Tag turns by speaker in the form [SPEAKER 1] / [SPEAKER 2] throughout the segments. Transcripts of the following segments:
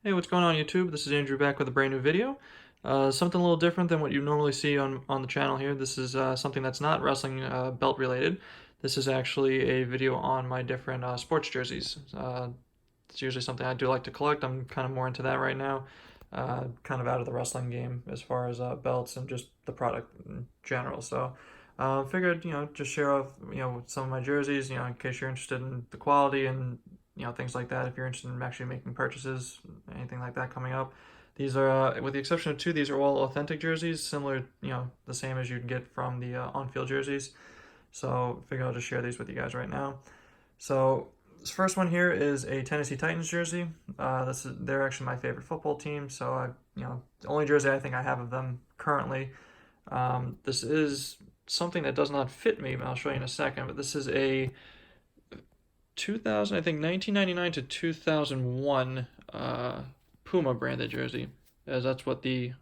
[SPEAKER 1] Hey, what's going on YouTube? This is Andrew back with a brand new video. Something a little different than what you normally see on the channel here. This is something that's not wrestling belt related. This is actually a video on my different sports jerseys. It's usually something I do like to collect. I'm kind of more into that right now. Kind of out of the wrestling game as far as belts and just the product in general. So figured, just share off, some of my jerseys, in case you're interested in the quality and things like that. If you're interested in actually making purchases, anything like that coming up. These are, with the exception of two, these are all authentic jerseys, similar, the same as you'd get from the on-field jerseys. So figure I'll just share these with you guys right now. So this first one here is a Tennessee Titans jersey. They're actually my favorite football team. So the only jersey I think I have of them currently. This is something that does not fit me, but I'll show you in a second. But this is a 2000, I think 1999 to 2001 Puma branded jersey, as that's what the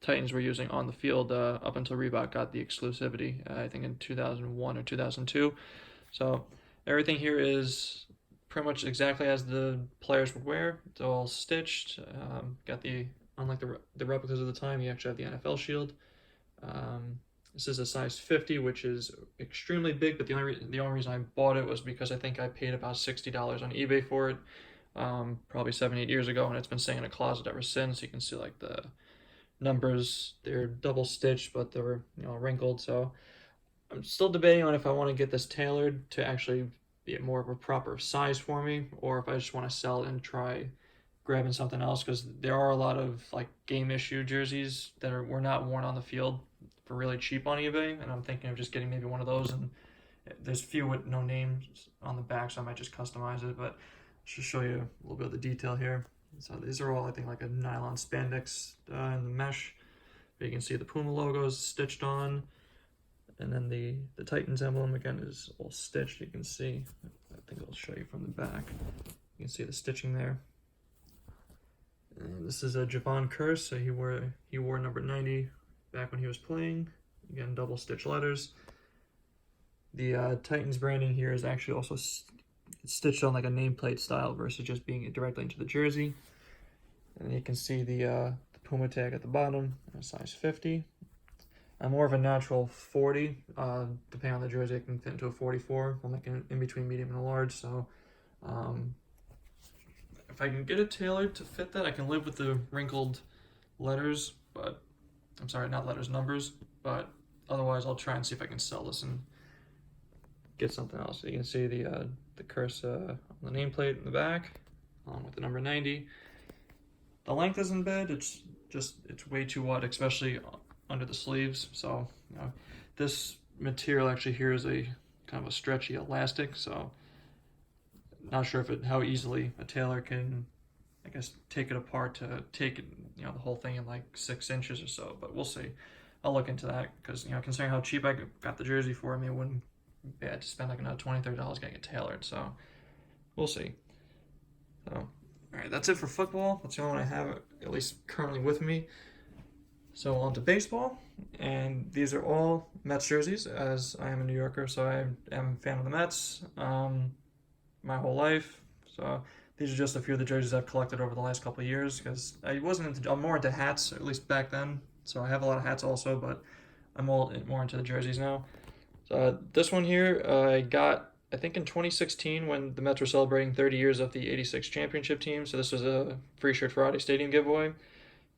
[SPEAKER 1] Titans were using on the field up until Reebok got the exclusivity, I think in 2001 or 2002. So everything here is pretty much exactly as the players would wear. It's all stitched. Got unlike the replicas of the time, you actually have the NFL shield. This is a size 50, which is extremely big, but the only reason I bought it was because I think I paid about $60 on eBay for it, probably 7, 8 years ago, and it's been sitting in a closet ever since. You can see like the numbers, they're double stitched, but they were wrinkled. So I'm still debating on if I want to get this tailored to actually be more of a proper size for me, or if I just want to sell it and try grabbing something else, because there are a lot of like game issue jerseys that were not worn on the field for really cheap on eBay, and I'm thinking of just getting maybe one of those. And there's a few with no names on the back, so I might just customize it. But just show you a little bit of the detail here. So these are all, I think, like a nylon spandex and the mesh. But you can see the Puma logos stitched on, and then the Titans emblem again is all stitched. You can see. I think I'll show you from the back. You can see the stitching there. And this is a Javon Curse. So he wore number 90 back when he was playing. Again, double stitch letters. The Titans branding here is actually also stitched on like a nameplate style versus just being directly into the jersey. And you can see the Puma tag at the bottom, size 50. I'm more of a natural 40. Depending on the jersey, I can fit into a 44. I'm like in between medium and a large. So if I can get it tailored to fit that, I can live with the wrinkled letters, but I'm sorry, not letters, numbers. But otherwise, I'll try and see if I can sell this and get something else. So you can see the curse on the nameplate in the back, along with the number 90. The length isn't bad. It's way too wide, especially under the sleeves. So this material actually here is a kind of a stretchy elastic. So not sure how easily a tailor can, I guess, take it apart to take it, the whole thing in like 6 inches or so. But we'll see. I'll look into that because considering how cheap I got the jersey for, I mean, it wouldn't be bad to spend like another $20, $30 getting it tailored. So we'll see. So all right, that's it for football. That's the only one I have at least currently with me. So on to baseball, and these are all Mets jerseys, as I am a New Yorker, so I am a fan of the Mets my whole life. So these are just a few of the jerseys I've collected over the last couple of years, because I'm more into hats, at least back then. So I have a lot of hats also, but I'm more into the jerseys now. So this one here I got, I think, in 2016 when the Mets were celebrating 30 years of the '86 championship team. So this was a Free Shirt Friday stadium giveaway.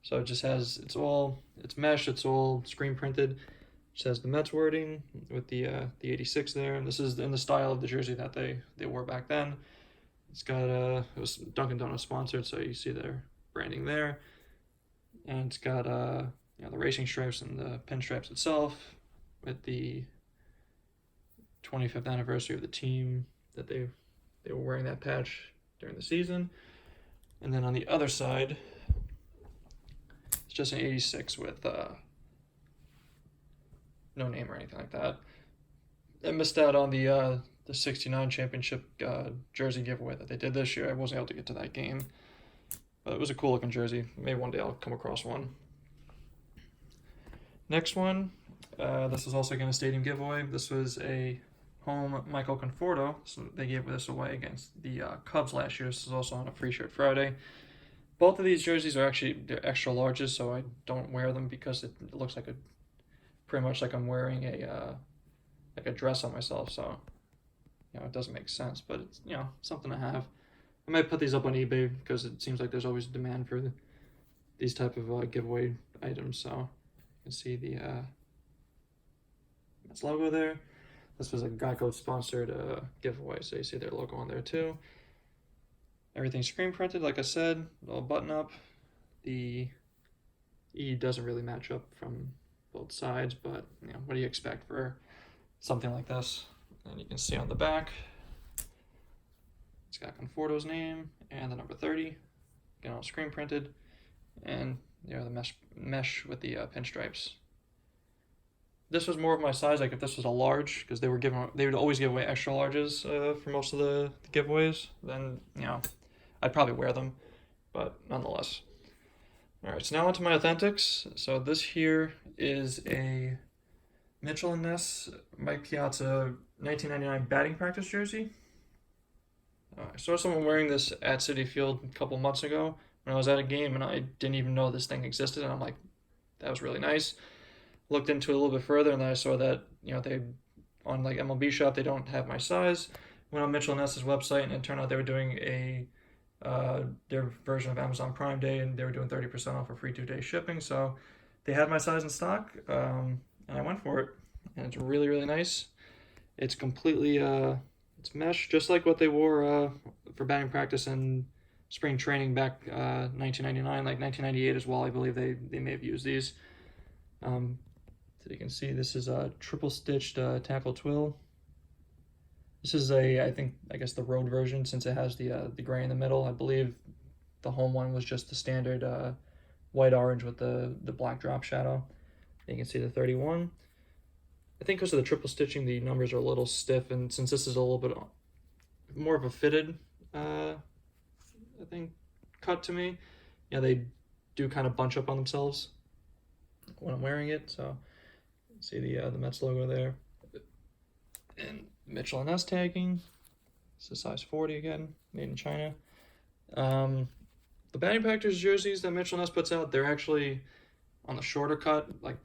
[SPEAKER 1] So it just has, it's mesh, it's all screen printed. It just has the Mets wording with the '86 there, and this is in the style of the jersey that they wore back then. It's got it was Dunkin' Donuts sponsored, so you see their branding there, and it's got the racing stripes and the pinstripes itself with the 25th anniversary of the team that they were wearing that patch during the season. And then on the other side, it's just an '86 with no name or anything like that. I missed out on the '69 championship jersey giveaway that they did this year. I wasn't able to get to that game, but it was a cool looking jersey. Maybe one day I'll come across one. Next one, this is also again a stadium giveaway. This was a home Michael Conforto, so they gave this away against the Cubs last year. This is also on a Free Shirt Friday. Both of these jerseys are actually they're extra larges, so I don't wear them because it looks like pretty much like I'm wearing like a dress on myself. So it doesn't make sense, but it's something to have. I might put these up on eBay because it seems like there's always a demand for these type of giveaway items. So you can see the Ness logo there. This was a Geico sponsored giveaway, so you see their logo on there too. Everything's screen printed, like I said, little button up. The E doesn't really match up from both sides, but what do you expect for something like this? And you can see on the back, it's got Conforto's name and the number 30, again all screen printed, and the mesh with the pinstripes. This was more of my size, like if this was a large, because they would always give away extra larges for most of the giveaways, then I'd probably wear them, but nonetheless. All right, so now onto my authentics. So this here is a Mitchell and Ness Mike Piazza 1999 batting practice jersey. I saw someone wearing this at Citi Field a couple months ago when I was at a game, and I didn't even know this thing existed, and I'm like, that was really nice. Looked into it a little bit further, and then I saw that they on like MLB Shop they don't have my size. Went on Mitchell and Ness's website, and it turned out they were doing their version of Amazon Prime Day, and they were doing 30% off for free 2-day shipping. So they had my size in stock, and I went for it, and it's really, really nice. It's completely it's mesh, just like what they wore for batting practice and spring training back 1999, like 1998 as well. I believe they may have used these. So you can see this is a triple stitched tackle twill. This is I guess the road version, since it has the gray in the middle. I believe the home one was just the standard white orange with the black drop shadow. And you can see the 31. I think because of the triple stitching, the numbers are a little stiff, and since this is a little bit more of a fitted, I think, cut to me, they do kind of bunch up on themselves when I'm wearing it. So see the Mets logo there, and Mitchell and Ness tagging. This is size 40 again, made in China. The batting practice jerseys that Mitchell and Ness puts out, they're actually on the shorter cut, like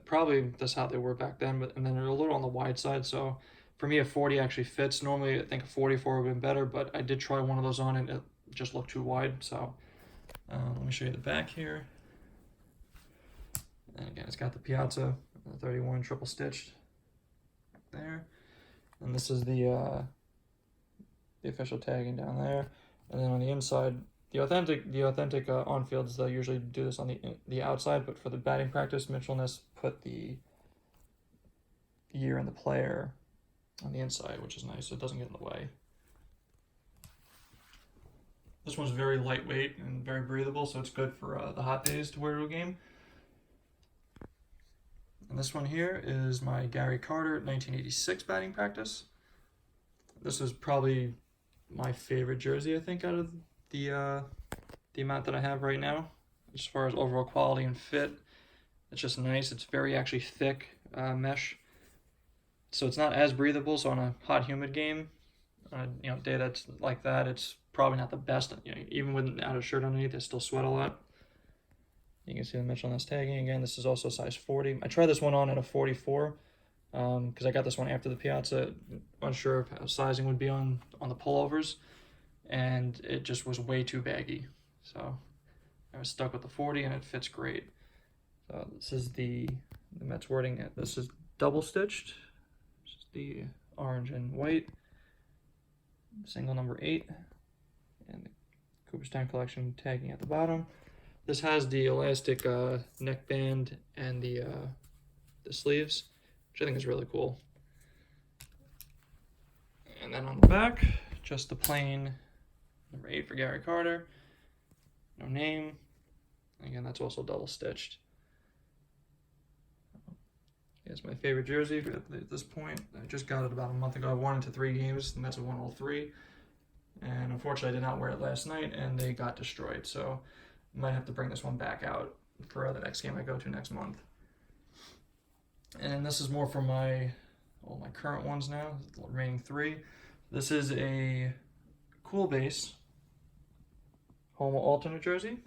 [SPEAKER 1] probably that's how they were back then, and then they're a little on the wide side. So for me, a 40 actually fits. Normally, I think a 44 would have been better, but I did try one of those on, and it just looked too wide. So let me show you the back here. And again, it's got the Piazza 31 triple stitched there, and this is the official tagging down there. And then on the inside, the authentic on-fields, they'll usually do this on the outside, but for the batting practice, Mitchell Ness put the year and the player on the inside, which is nice, so it doesn't get in the way. This one's very lightweight and very breathable, so it's good for the hot days to wear to a game. And this one here is my Gary Carter 1986 batting practice. This is probably my favorite jersey, I think, out of the amount that I have right now. As far as overall quality and fit, it's just nice. It's very actually thick mesh, so it's not as breathable. So on a hot, humid game, on a day that's like that, it's probably not the best. Even without a shirt underneath, I still sweat a lot. You can see the Mitchell Ness tagging again. This is also size 40. I tried this one on at a 44 because I got this one after the Piazza. Unsure of how sizing would be on the pullovers, and it just was way too baggy. So I was stuck with the 40, and it fits great. So this is the Mets wording. This is double stitched. This is the orange and white. Single number 8, and the Cooperstown Collection tagging at the bottom. This has the elastic neckband and the sleeves, which I think is really cool. And then on the back, just the plain number 8 for Gary Carter. No name. Again, that's also double stitched. It's my favorite jersey at this point. I just got it about a month ago. I won into 3 games. The Mets have won all 3. And unfortunately, I did not wear it last night, and they got destroyed. So I might have to bring this one back out for the next game I go to next month. And this is more for my current ones now, the remaining 3. This is a cool base home alternate jersey.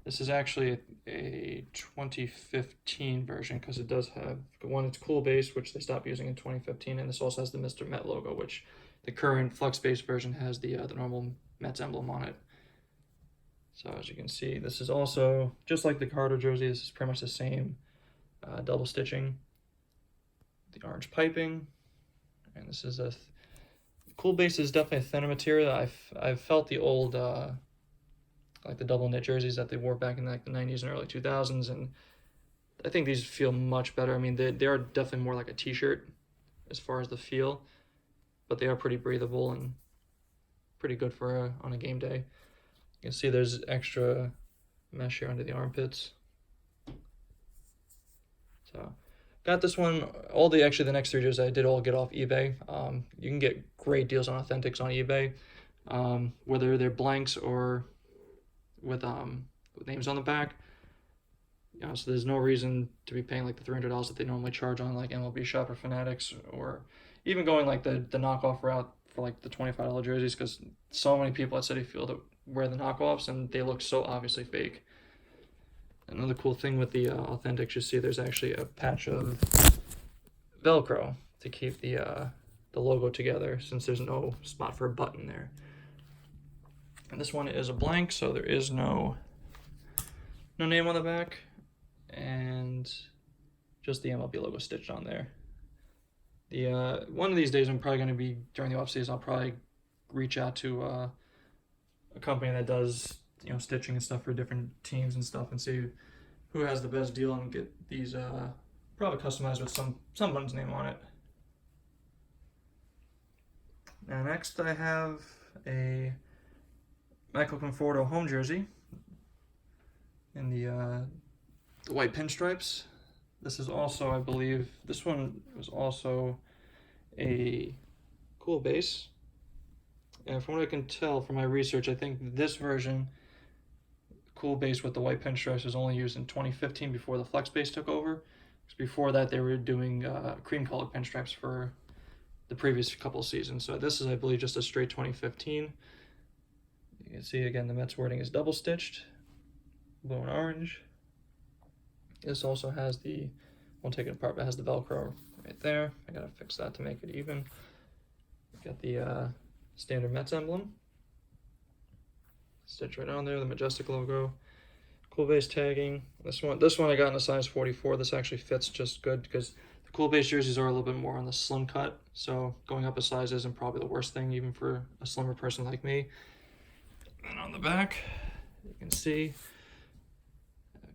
[SPEAKER 1] This is actually a 2015 version because it does have one. It's cool base, which they stopped using in 2015, and this also has the Mr. Met logo, which the current flex base version has the normal Mets emblem on it. So as you can see, this is also just like the Carter jersey. This is pretty much the same double stitching, the orange piping, and this is a cool base. Is definitely a thinner material. I've felt the old like the double knit jerseys that they wore back in like the 90s and early 2000s, and I think these feel much better. I mean, they are definitely more like a t-shirt as far as the feel, but they are pretty breathable and pretty good for on a game day. You can see there's extra mesh here under the armpits. So got this one. Actually the next three jerseys I did all get off eBay. You can get great deals on authentics on eBay, whether they're blanks or with names on the back. You know, so there's no reason to be paying like the $300 that they normally charge on like MLB Shop or Fanatics, or even going like the knockoff route for like the $25 jerseys, because so many people at Citi Field wear the knockoffs and they look so obviously fake. Another cool thing with the authentics, you see there's actually a patch of Velcro to keep the logo together, since there's no spot for a button there. And this one is a blank, so there is no name on the back, and just the MLB logo stitched on there. The one of these days, I'm probably going to be, during the off season, I'll probably reach out to a company that does, you know, stitching and stuff for different teams and stuff, and see who has the best deal and get these probably customized with someone's name on it. Now next I have a Michael Conforto home jersey in the white pinstripes. This is also, I believe, this one was also a cool base. And from what I can tell from my research, I think this version, cool base with the white pinstripes, was only used in 2015 before the flex base took over. Because before that, they were doing cream colored pinstripes for the previous couple of seasons. So this is, I believe, just a straight 2015. You can see again the Mets wording is double stitched, blue and orange. This also has won't take it apart, but it has the Velcro right there. I gotta fix that to make it even. Got the standard Mets emblem stitched right on there, the Majestic logo. Cool base tagging. This one I got in a size 44. This actually fits just good because the cool base jerseys are a little bit more on the slim cut, so going up a size isn't probably the worst thing, even for a slimmer person like me. And on the back, you can see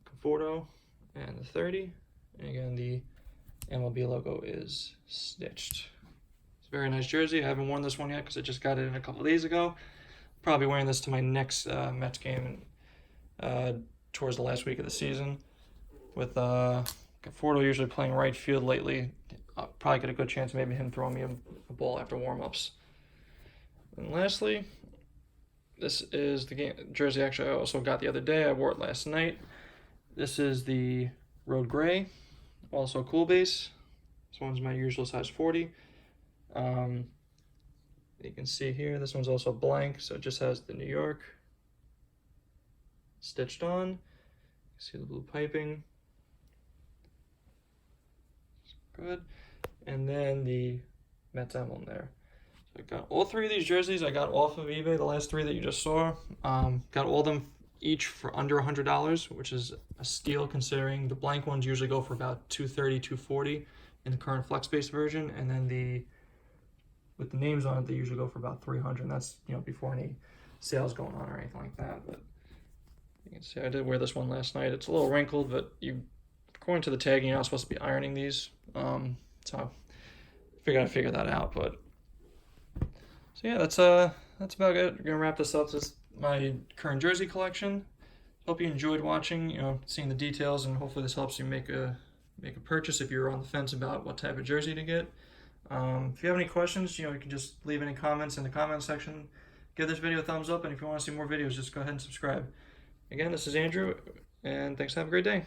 [SPEAKER 1] Conforto and the 30. And again, the MLB logo is stitched. It's a very nice jersey. I haven't worn this one yet because I just got it in a couple of days ago. Probably wearing this to my next Mets game towards the last week of the season. With Conforto usually playing right field lately, I'll probably get a good chance of maybe him throwing me a ball after warm-ups. And lastly, this is the jersey actually I also got the other day. I wore it last night. This is the Road Gray, also cool base. This one's my usual size 40. You can see here, this one's also blank, so it just has the New York stitched on. You see the blue piping. Good. And then the Mets emblem there. I got all three of these jerseys I got off of eBay, the last three that you just saw. Got all of them each for under $100, which is a steal considering the blank ones usually go for about $230, $240 in the current flex base version, and then with the names on it, they usually go for about $300, and that's, you know, before any sales going on or anything like that. But you can see I did wear this one last night. It's a little wrinkled, but according to the tagging, you're not supposed to be ironing these. So I figured I'd figure that out. But so yeah, that's about it. We're gonna wrap this up. This is my current jersey collection. Hope you enjoyed watching, you know, seeing the details, and hopefully this helps you make a purchase if you're on the fence about what type of jersey to get. If you have any questions, you know, you can just leave any comments in the comment section. Give this video a thumbs up, and if you want to see more videos, just go ahead and subscribe. Again, this is Andrew, and thanks. Have a great day.